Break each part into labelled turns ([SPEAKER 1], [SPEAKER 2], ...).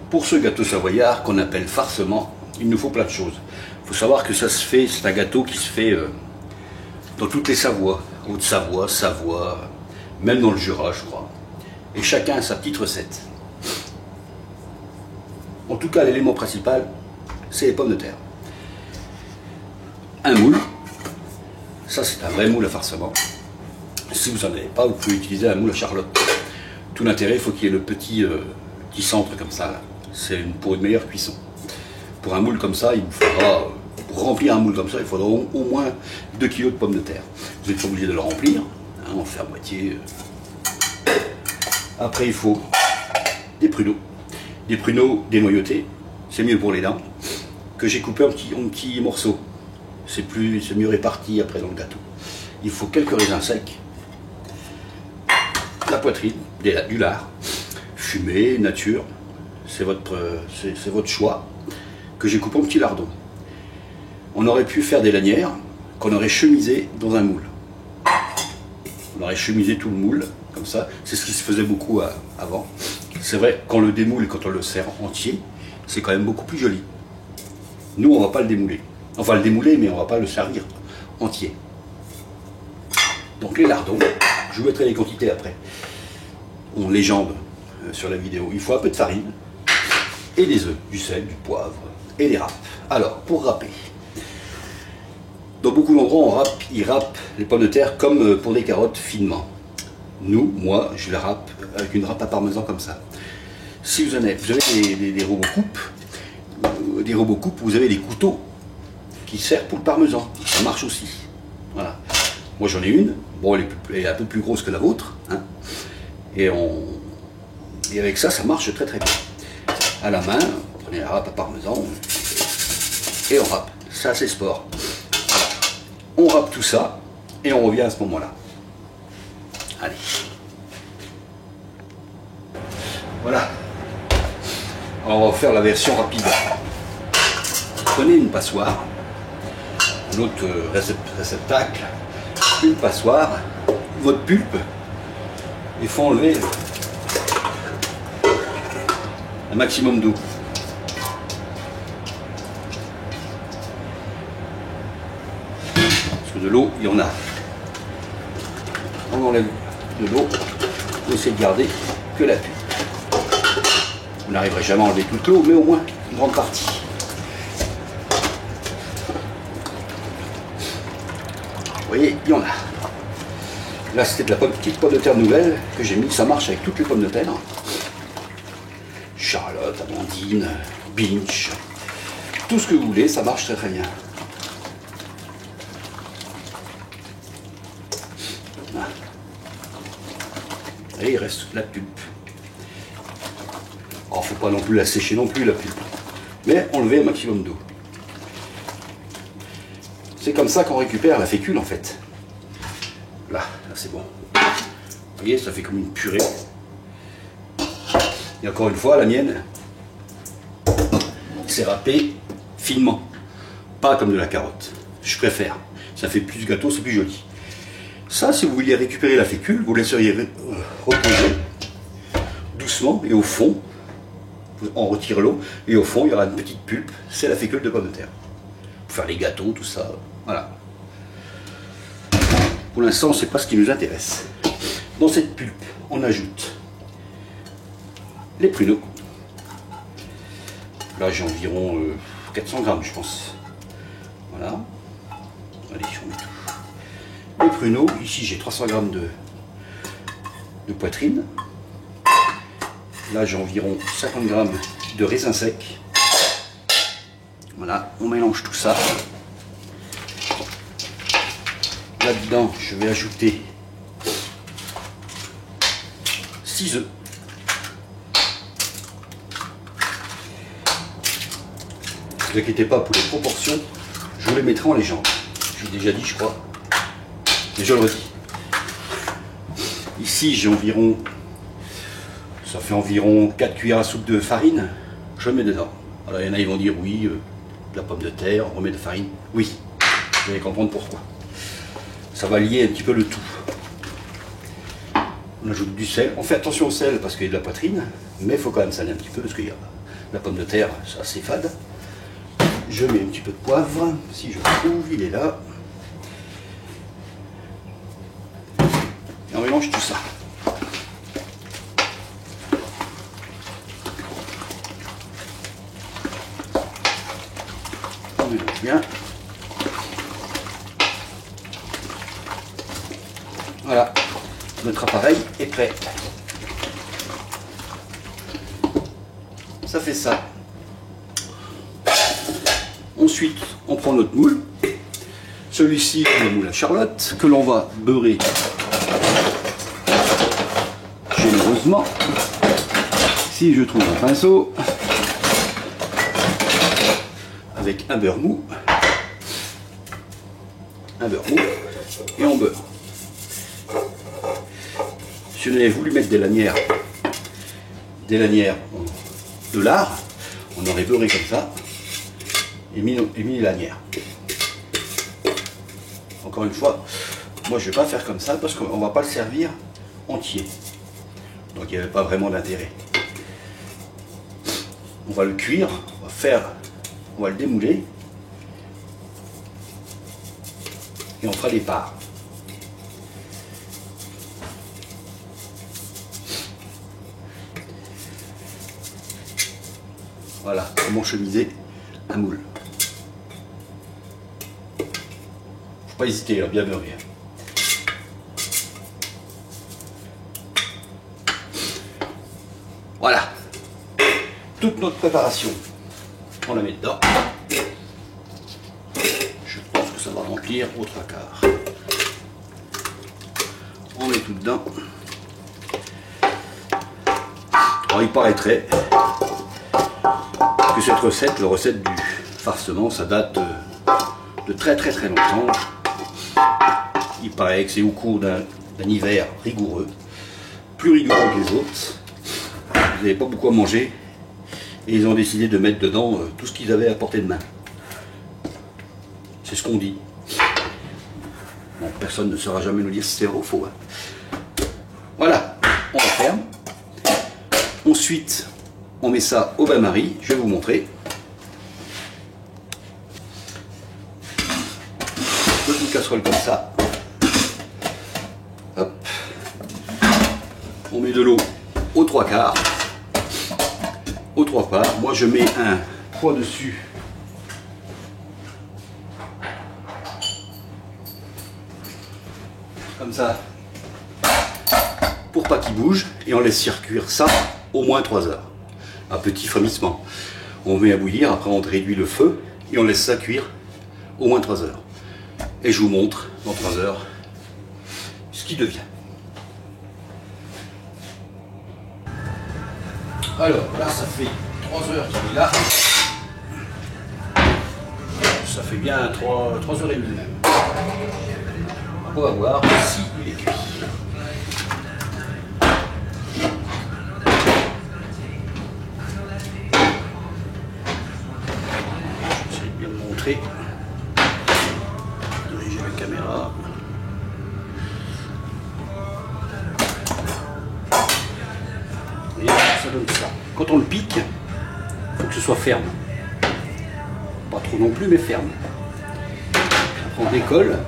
[SPEAKER 1] Pour ce gâteau savoyard qu'on appelle farcement, il nous faut plein de choses. Il faut savoir que ça se fait, c'est un gâteau qui se fait dans toutes les Savoies, Haute-Savoie, Savoie, même dans le Jura, je crois. Et chacun a sa petite recette. En tout cas, l'élément principal, c'est les pommes de terre. Un moule, ça c'est un vrai moule à farcement. Si vous n'en avez pas, vous pouvez utiliser un moule à Charlotte. Tout l'intérêt, il faut qu'il y ait le petit centre comme ça. C'est pour une meilleure cuisson. Pour un moule comme ça, il vous faudra, pour remplir un moule comme ça, il faudra au moins 2 kg de pommes de terre. Vous n'êtes pas obligé de le remplir, hein, on fait à moitié. Après, il faut des pruneaux. Des pruneaux dénoyautés, c'est mieux pour les dents, que j'ai coupé en petits morceaux. C'est mieux réparti après dans le gâteau. Il faut quelques raisins secs, la poitrine, du lard, fumé, nature, c'est votre choix, que j'ai coupé en petits lardons. On aurait pu faire des lanières qu'on aurait chemisées dans un moule. On aurait chemisé tout le moule, comme ça, c'est ce qui se faisait beaucoup avant. C'est vrai, quand on le démoule et quand on le sert entier, c'est quand même beaucoup plus joli. Nous, on ne va pas le démouler. On va le démouler, mais on ne va pas le servir entier. Donc les lardons, je vous mettrai les quantités après. On légende sur la vidéo. Il faut un peu de farine et des œufs, du sel, du poivre et des râpes. Alors, pour râper, dans beaucoup d'endroits, ils râpent les pommes de terre comme pour des carottes finement. Nous, moi, je les râpe avec une râpe à parmesan comme ça. Si vous avez des robots coupes, vous avez des couteaux qui servent pour le parmesan. Ça marche aussi. Voilà. Moi, j'en ai une. Bon, elle est un peu plus grosse que la vôtre. Hein. Et avec ça, ça marche très très bien. À la main, on prenez la râpe à parmesan et on râpe. Ça, c'est sport. Voilà. On râpe tout ça et on revient à ce moment-là. Allez. Voilà. Alors, on va faire la version rapide. Prenez une passoire, un autre réceptacle, une passoire, votre pulpe. Il faut enlever un maximum d'eau. Parce que de l'eau, il y en a. On enlève de l'eau, on essaie de garder que la pulpe. Vous n'arriverez jamais à enlever toute l'eau, mais au moins une grande partie. Vous voyez, il y en a. Là, c'était de la petite pomme de terre nouvelle que j'ai mis. Ça marche avec toutes les pommes de terre. Charlotte, Amandine, Binch, tout ce que vous voulez, ça marche très très bien. Voilà. Et il reste la pulpe. Alors, faut pas non plus la sécher non plus la pulpe, mais enlever un maximum d'eau. C'est comme ça qu'on récupère la fécule en fait. Là c'est bon. Vous voyez, ça fait comme une purée. Et encore une fois, la mienne, c'est râpé finement, pas comme de la carotte. Je préfère. Ça fait plus gâteau, c'est plus joli. Ça, si vous vouliez récupérer la fécule, vous laisseriez reposer doucement et au fond, on retire l'eau et au fond, il y aura une petite pulpe. C'est la fécule de pomme de terre. Pour faire les gâteaux, tout ça. Voilà. Pour l'instant, c'est pas ce qui nous intéresse. Dans cette pulpe, on ajoute les pruneaux. Là, j'ai environ 400 grammes, je pense. Voilà. Allez, on met tout. Les pruneaux, ici j'ai 300 grammes de poitrine. Là, j'ai environ 50 grammes de raisins secs. Voilà, on mélange tout ça. Là-dedans, je vais ajouter 6 œufs. Ne vous inquiétez pas pour les proportions, je vous les mettrai en légende. Je l'ai déjà dit, je crois. Mais je le redis. Ici, j'ai environ... Ça fait environ 4 cuillères à soupe de farine. Je le mets dedans. Alors, il y en a, ils vont dire oui, de la pomme de terre, on remet de farine. Oui, vous allez comprendre pourquoi. Ça va lier un petit peu le tout. On ajoute du sel. On fait attention au sel parce qu'il y a de la poitrine, mais il faut quand même saler un petit peu parce qu'il y a La pomme de terre, c'est assez fade. Je mets un petit peu de poivre, si je le trouve, il est là. Et on mélange tout ça. On mélange bien. Voilà, notre appareil est prêt. Ça fait ça. Ensuite, on prend notre moule. Celui-ci, le moule à Charlotte, que l'on va beurrer généreusement. Si je trouve un pinceau, avec un beurre mou, et on beurre. Si on avait voulu mettre des lanières de lard, on aurait beurré comme ça et mis les lanières. Encore une fois, moi je ne vais pas faire comme ça parce qu'on ne va pas le servir entier. Donc il n'y avait pas vraiment d'intérêt. On va le cuire, on va le démouler et on fera des parts. Voilà comment chemiser un moule. Faut pas hésiter à bien beurrer. Voilà. Toute notre préparation, on la met dedans. Je pense que ça va remplir au 3/4. On met tout dedans. Alors il paraîtrait que cette recette, la recette du farcement, ça date de très longtemps. Il paraît que c'est au cours d'un hiver rigoureux, plus rigoureux que les autres. Ils n'avaient pas beaucoup à manger et ils ont décidé de mettre dedans tout ce qu'ils avaient à portée de main. C'est ce qu'on dit. Bon, personne ne saura jamais nous dire si c'est vrai ou faux. Voilà, on referme. Ensuite, on met ça au bain-marie, je vais vous montrer. Petite casserole comme ça. Hop. On met de l'eau aux 3/4. Aux 3/4. Moi je mets un poids dessus. Comme ça. Pour pas qu'il bouge. Et on laisse cuire ça au moins 3 heures. Un petit frémissement. On met à bouillir, après on réduit le feu et on laisse ça cuire au moins 3 heures. Et je vous montre dans 3 heures ce qui devient. Alors là ça fait 3 heures qu'il est là. Ça fait bien 3 heures et demie même. On va voir si il est cuit. Diriger la caméra. Et ça donne ça. Quand on le pique, il faut que ce soit ferme. Pas trop non plus, mais ferme. Après on décolle.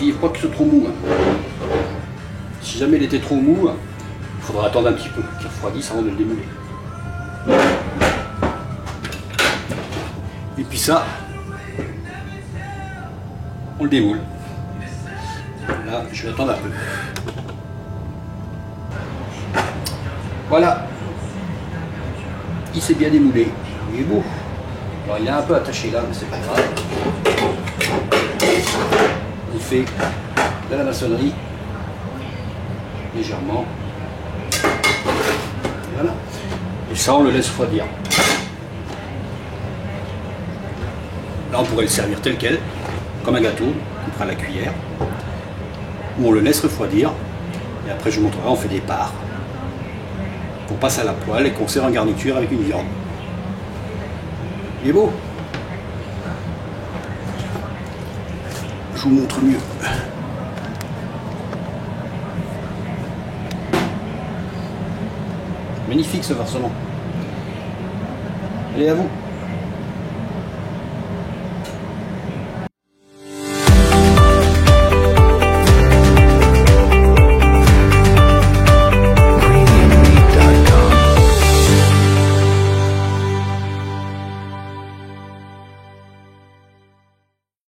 [SPEAKER 1] Il ne faut pas qu'il soit trop mou. Si jamais il était trop mou, il faudra attendre un petit peu qu'il refroidisse avant de le démouler. Et puis ça, on le démoule. Là, je vais attendre un peu. Voilà. Il s'est bien démoulé. Il est beau. Alors il est un peu attaché là, mais c'est pas grave. On fait de la maçonnerie légèrement. Voilà. Et ça, on le laisse refroidir. Là, on pourrait le servir tel quel, comme un gâteau, on prend la cuillère, ou on le laisse refroidir. Et après, je vous montrerai, on fait des parts. qu'on passe à la poêle et qu'on sert en garniture avec une viande. Il est beau. Je vous montre mieux. Magnifique ce farcement. Allez, à vous.